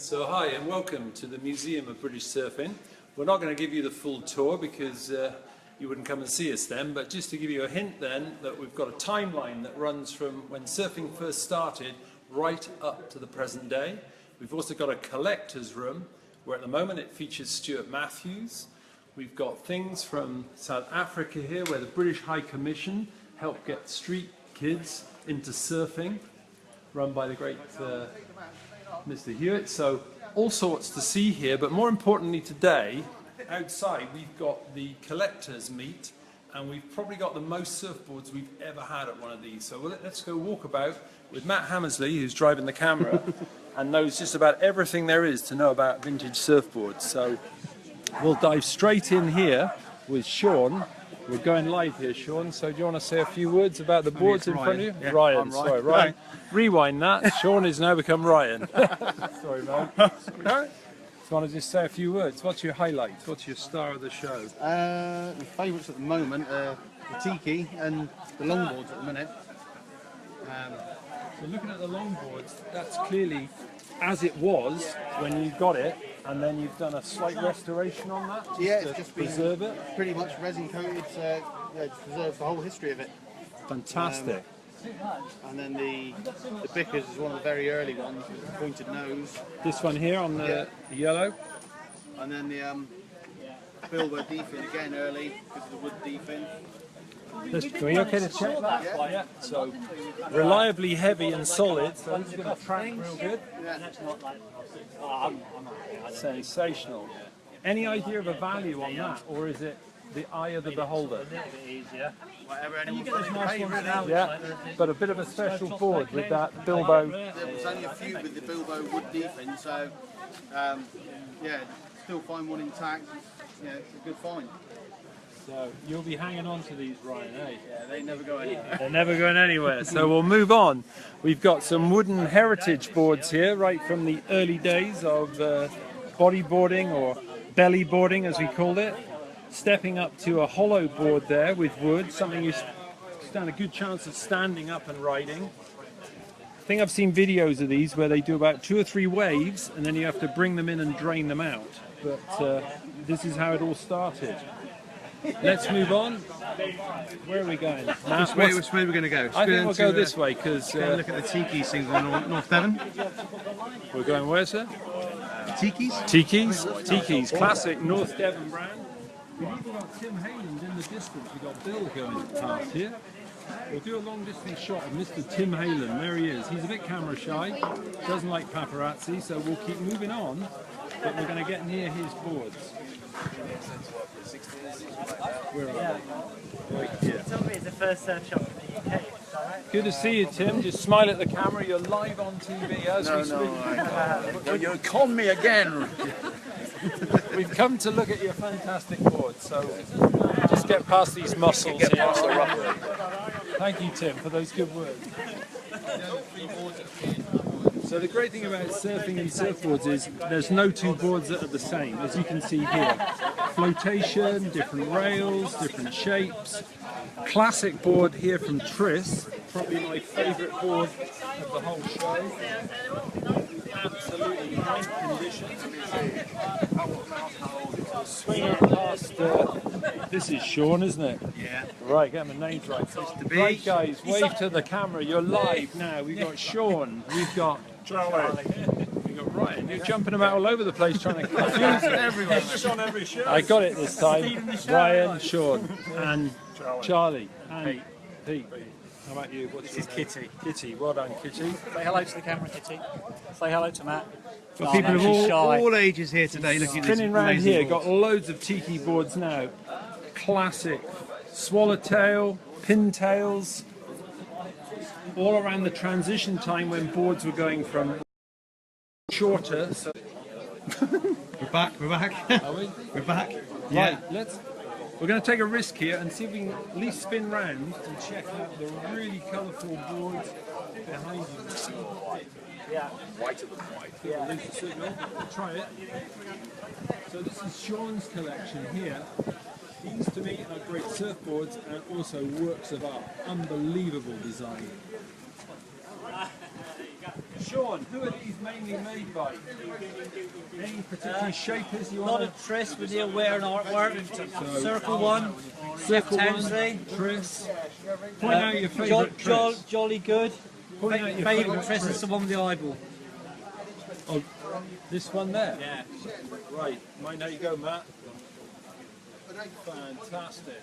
So hi and welcome to the Museum of British Surfing. We're not going to give you the full tour because you wouldn't come and see us then, but just to give you a hint then that we've got a timeline that runs from when surfing first started right up to the present day. We've also got a collector's room where at the moment it features Stuart Matthews. We've got things from South Africa here where the British High Commission helped get street kids into surfing, run by the great Mr. Hewitt. So all sorts to see here, but more importantly today, outside we've got the collectors meet, and we've probably got the most surfboards we've ever had at one of these. So let's go walk about with Matt Hammersley, who's driving the camera and knows just about everything there is to know about vintage surfboards. So we'll dive straight in here with Sean. We're going live here, Sean, so do you want to say a few words about the boards in front of you? Yeah, Ryan, sorry, Ryan. Rewind that. Sean has now become Ryan. Sorry, man. No? Do you want to just say a few words? What's your highlights? What's your star of the show? My favourites at the moment are the tiki and the longboards at the minute. So looking at the longboards, that's clearly as it was when you got it, and then you've done a slight restoration on that It's just preserve been it. pretty much resin coated to preserve the whole history of it. Fantastic. And then the Bickers is one of the very early ones with the pointed nose. This one here on the yellow. And then the Bilbo defin again early because of the wood defin. Are we okay to check that? Yeah. So reliably heavy and solid, so this is going to track real good. Sensational. Any idea of a value on that, or is it the eye of the beholder? Whatever anyone wants to pay, really. Yeah, but a bit of a special board with that Bilbo. There was only a few with the Bilbo wood defin, so yeah, still find one intact. Yeah, it's a good find. So you'll be hanging on to these, Ryan, eh? Yeah, they never go anywhere. They're never going anywhere. So we'll move on. We've got some wooden heritage boards here, right from the early days of bodyboarding, or belly boarding as we called it. Stepping up to a hollow board there with wood, something you stand a good chance of standing up and riding. I think I've seen videos of these where they do about 2 or 3 waves and then you have to bring them in and drain them out. But this is how it all started. Let's move on. Where are we going? Which way are we going to go? I think we'll go this way because look at the tiki things on North Devon. We're going where, sir? Tikis? Tikis, classic North Devon brand. We've even got Tim Hayland in the distance. We've got Bill going past here. We'll do a long distance shot of Mr. Tim Hayland. There he is. He's a bit camera shy, doesn't like paparazzi, so we'll keep moving on, but we're going to get near his boards. Where are we? Right here. Tell me it's the first surf shop in the UK. Good to see you, Tim. Just smile at the camera. You're live on TV as we speak. You con me again. We've come to look at your fantastic board, so just get past these muscles here. Thank you, Tim, for those good words. So the great thing about surfing and surfboards is there's no 2 boards that are the same, as you can see here. Flotation, different rails, different shapes. Classic board here from Tris, probably my favourite board of the whole show. Absolutely great condition. Swinging past, this is Sean, isn't it? Yeah. Right, get my names right. Right, guys, wave to the camera. You're live now. We've got Sean, we've got Charlie, we've got Ryan. You're jumping about all over the place trying to confuse everyone. I got it this time. Ryan, Sean, and Charlie, and Pete. How about you? This is Kitty. Kitty, well done, Kitty. Say hello to the camera, Kitty. Say hello to Matt. Got people of all ages here today looking at this Spinning round amazing here, board. got loads of tiki boards now. Classic swallowtail, pintails, all around the transition time when boards were going from shorter. So We're back. are we? We're back. Yeah. Right, we're going to take a risk here and see if we can at least spin round and check out the really colourful boards behind you. Yeah. Yeah. Lose the signal. Try it. So this is Sean's collection here. These to me are great surfboards and also works of art. Unbelievable design. Sean, who are these mainly made by? Any particular shapers you A lot want? of Tris with the wearing artwork. Circle one, Circle Townsley. one, Tris. Point out your favourite Tris. Jolly good. Point out your Favourite Tris Tris. is the one with the eyeball. Oh, this one there? Yeah. Right, mine, there you go, Matt. Fantastic.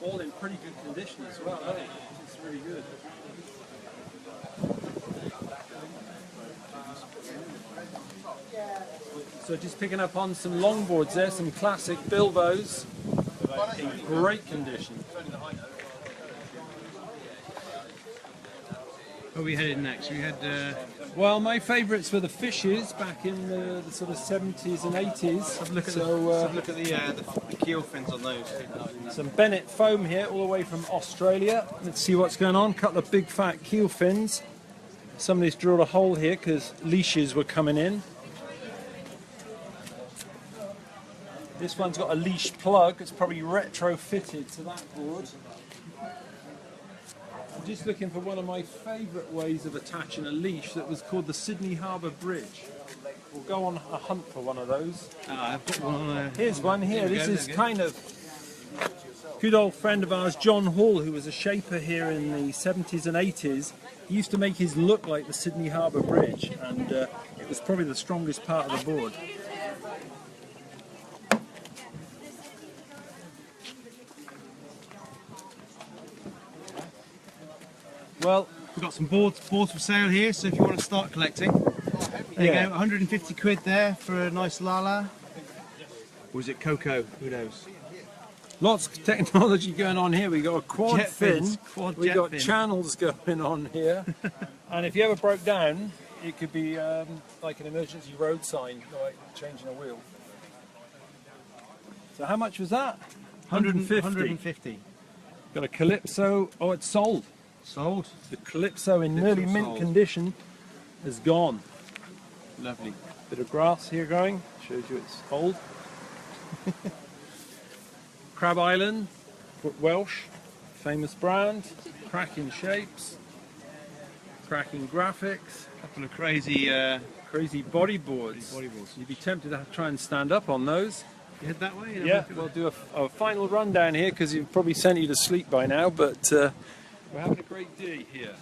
All in pretty good condition as well, aren't they? It's really good. So just picking up on some longboards there, some classic Bilbos in great condition. Where we headed next? We had Well, my favourites were the Fishes back in the sort of 70s and 80s. have a look at the keel fins on those. Some Bennett foam here, all the way from Australia. Let's see what's going on. Couple of big fat keel fins. Somebody's drilled a hole here because leashes were coming in. This one's got a leash plug. It's probably retrofitted to that board. I'm just looking for one of my favourite ways of attaching a leash that was called the Sydney Harbour Bridge. We'll go on a hunt for one of those. I've got one on there. Here's one here. we This go, is there we go. kind of good old friend of ours, John Hall, who was a shaper here in the 70s and 80s. He used to make his look like the Sydney Harbour Bridge, and it was probably the strongest part of the board. Well, We've got some boards for sale here, so if you want to start collecting, there you Yeah. go, 150 quid there for a nice Lala. Or is it Coco? Who knows? lots of technology going on here. We got a quad Jet fin, fins, quad we jet got fin. channels going on here, and if you ever broke down, it could be like an emergency road sign, like changing a wheel. So how much was that? 150. Got a Calypso. Oh, it's sold. Sold. The Calypso in nearly mint sold. condition is gone. Lovely. Bit of grass here growing. Shows you it's old. Crab Island, Welsh, famous brand. Cracking shapes. Cracking graphics. Couple of crazy Crazy bodyboards. bodyboards. You'd be tempted to try and stand up on those. You head that way? Yeah, we'll do a final rundown here because you've probably sent you to sleep by now, but we're having a great day here.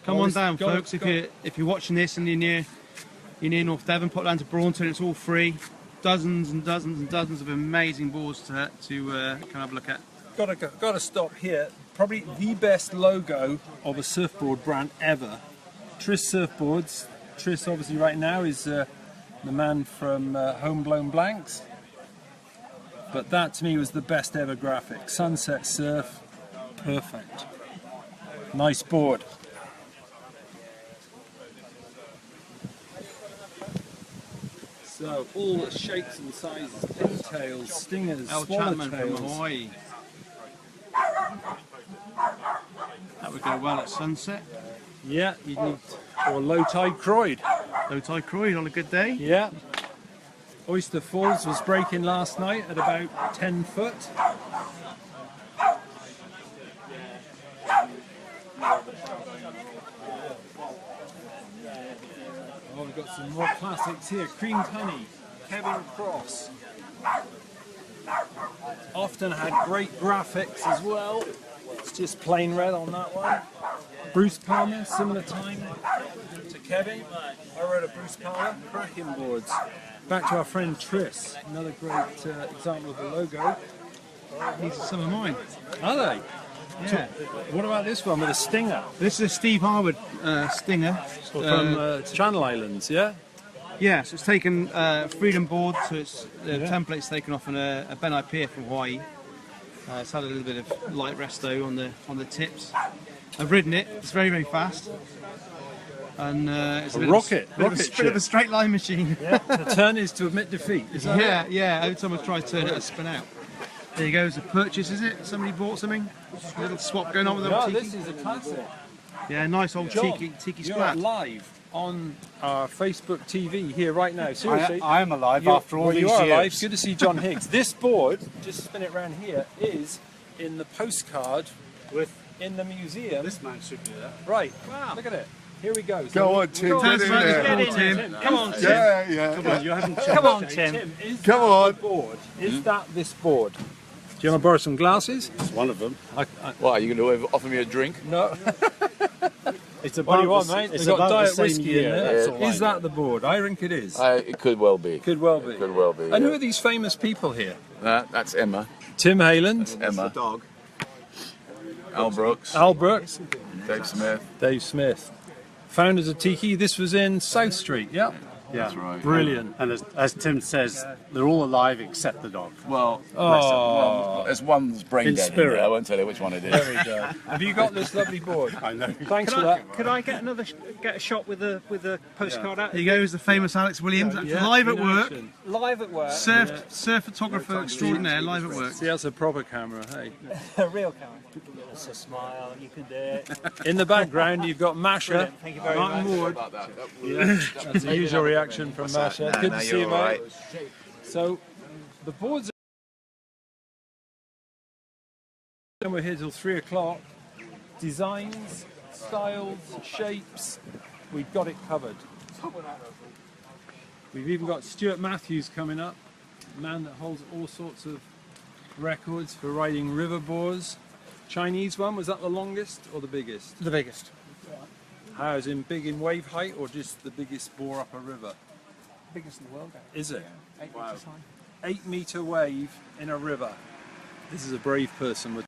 Come on Always down, gotta- folks. If you're watching this and you're near North Devon, pop down to Braunton. It's all free. Dozens and dozens and dozens of amazing boards to come have a look at. Got to stop here. Probably the best logo of a surfboard brand ever. Tris Surfboards. Tris, obviously, right now is the man from Homeblown Blanks. But that to me was the best ever graphic. Sunset surf, perfect. Nice board. So all the shapes and sizes, pintails, stingers, Al Chapman from swallowtails. Hawaii. That would go well at sunset. Yeah, you need or low tide Croyd. Low tide Croyd on a good day. Yeah. Oyster Falls was breaking last night at about 10 foot. Oh, we've got some more classics here. Creamed Honey, Kevin Cross. Often had great graphics as well. It's just plain red on that one. Bruce Palmer, similar time to Kevin. I wrote a Bruce Palmer, cracking boards. Back to our friend Tris, another great example of the logo. These are some of mine. Are they? Yeah. What about this one with a stinger? This is a Steve Harwood stinger. From Channel Islands, yeah? Yeah, so it's taken Freedom board, so it's the template's taken off on a Ben Pier from Hawaii. It's had a little bit of light resto on the tips. I've ridden it. It's very, very fast. And it's A bit rocket of a ship. straight line machine. Yeah. The turn is to admit defeat. Is that it? Yeah. Every time I try to turn it, I spin out. There you go. It's a purchase, is it? Somebody bought something. A little swap going on with No, them. this is a classic. Yeah, nice old John, tiki you're splat. live on our Facebook TV here right now. Seriously. I am alive You're- after all well, these you are years. alive. Good to see John Higgs. This board, just spin it around here, is in the postcard with in the museum. This man should do that. Right, look at it. Here we go. So Go on, Tim. Tell us Get in about there. this board, Tim. Come on, Tim. Yeah, yeah. Come on, you haven't Come on, Tim. Tim. Is Come that on. the board? Is that this board? Do you want to borrow some glasses? It's one of them. What, are you going to offer me a drink? No. It's What do you about want, the- mate? It's We've got about the diet same whiskey year. in there. That's all I Is know. that the board? I think it is. It could well be. Could well be. Could well be. And who yeah. are these famous people here? That's Emma. Tim Hayland, Emma. Dog. Al Brooks. Al Brooks, Dave Smith. Dave Smith. Founders of Tiki. This was in South Street, yeah? Yeah. That's right. Brilliant. And as Tim says, they're all alive except the dog. Well, Oh, there's one's brain In dead. spirit. In there. I won't tell you which one it is. there we go. Have you got this lovely board? I know. Thanks for that. Could I get a shot with the postcard out? There you go, is the famous Alex Williams, Yeah, live at in work. action. Live at work. Surf photographer extraordinaire, live at work. See, that's a proper camera, hey. A real camera. That's a smile. You can do it. In the background, you've got Masha. Brilliant. Thank you very Martin much. Ward. About that. That's the usual reaction from Masha. Good to see you, mate. So, the boards are... We're here till 3 o'clock. Designs, styles, shapes, we've got it covered. We've even got Stuart Matthews coming up, a man that holds all sorts of records for riding river boars. Chinese one, was that the longest or the biggest? The biggest. How, is in big in wave height or just the biggest boar up a river? Biggest in the world. Is it? 8 meters high. 8 metre wave in a river. This is a brave person with